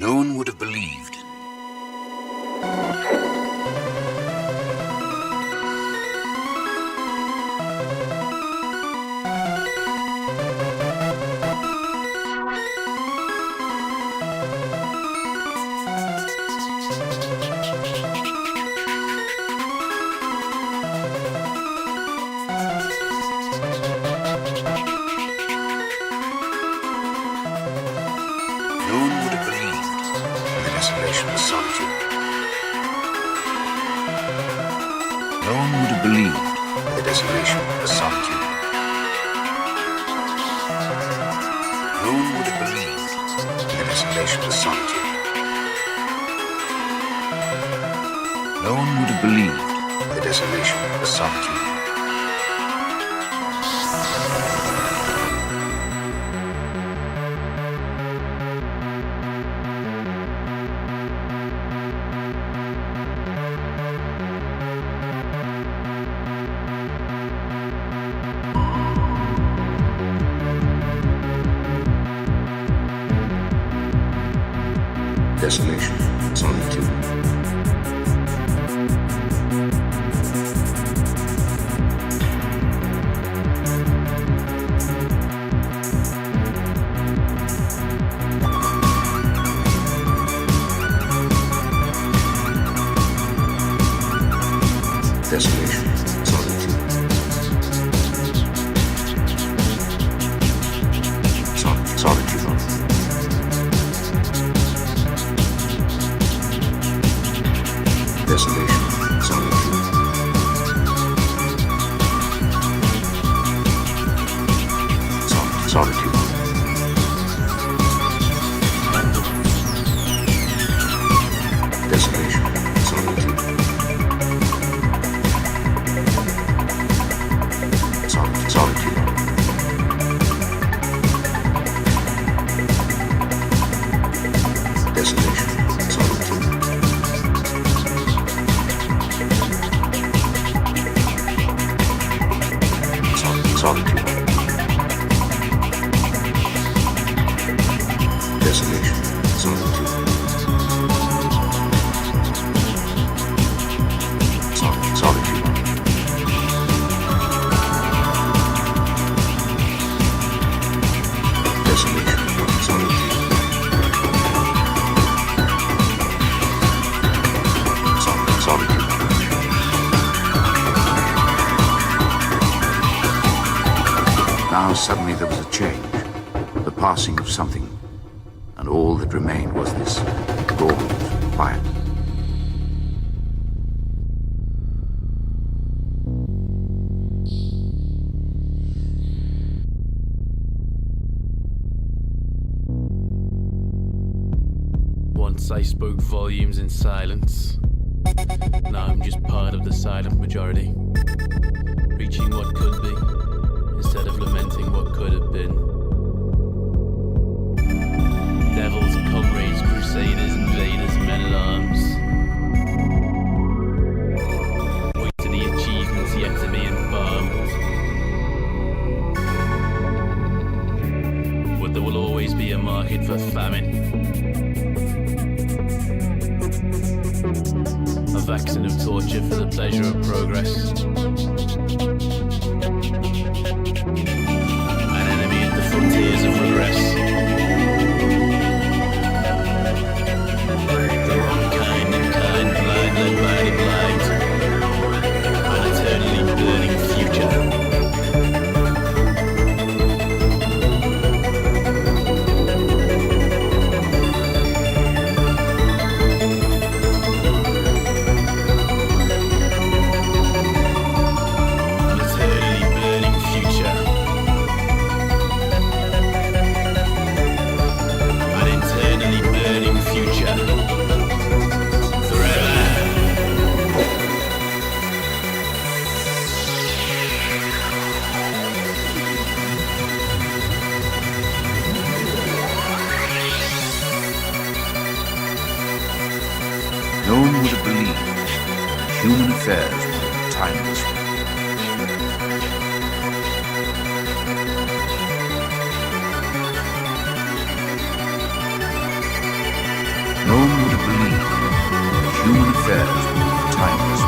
No one would have believed. No one would have believed in the desolation of solitude. No one would have believed in the desolation of solitude. No one would have believed in the desolation of solitude. No one would have believed in the desolation of solitude. Desolation, solitude. Desolation, solitude. Solitude. Desolation, solitude. Solitude. Desolation, solitude. Solitude. Desolation, solitude. Solitude. Desolation, solitude. Solitude. Desolation, solitude. Solitude. Now suddenly there was a change, the passing of something, and all that remained was this broad, quiet. Once I spoke volumes in silence. Now I'm just part of the silent majority, reaching what could be instead of lamenting what could have been. Devils, comrades, crusaders, invaders, men at arms. Point to the achievements yet to be embalmed. But there will always be a market for famine. A vaccine of torture for the pleasure of progress. An enemy at the frontiers of regress. The wrong kind and kind, blind led by the blind. An eternally burning future. No one would have believed human affairs were timeless. affairs were timeless.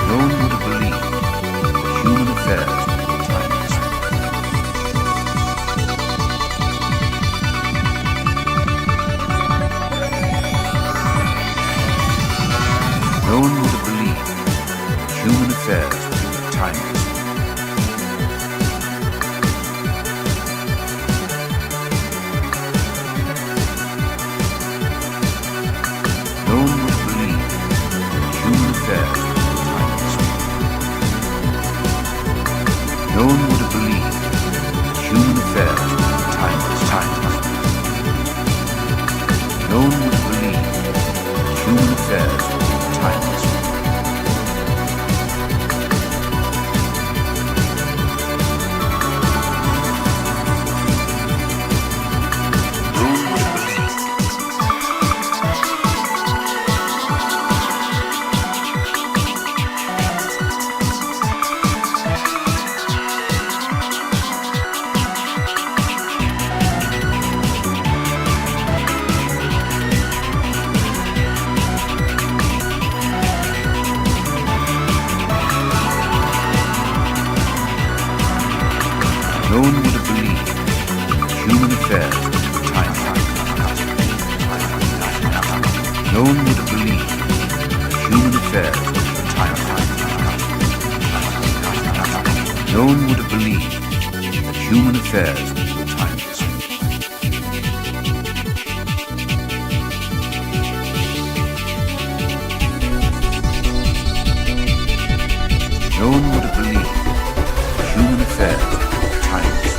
No one would have believed that human affairs were timeless. No one would have believed that human affairs were timeless. No one would have believed that human affairs were timeless. No one would have believed that human affairs were timeless. No one would have believed that human affairs were timeless. No one would have believed that human affairs were timeless. No one would have believed that human affairs were timeless. No one would have believed that human affairs were timeless. No one would have believed that human affairs were timeless.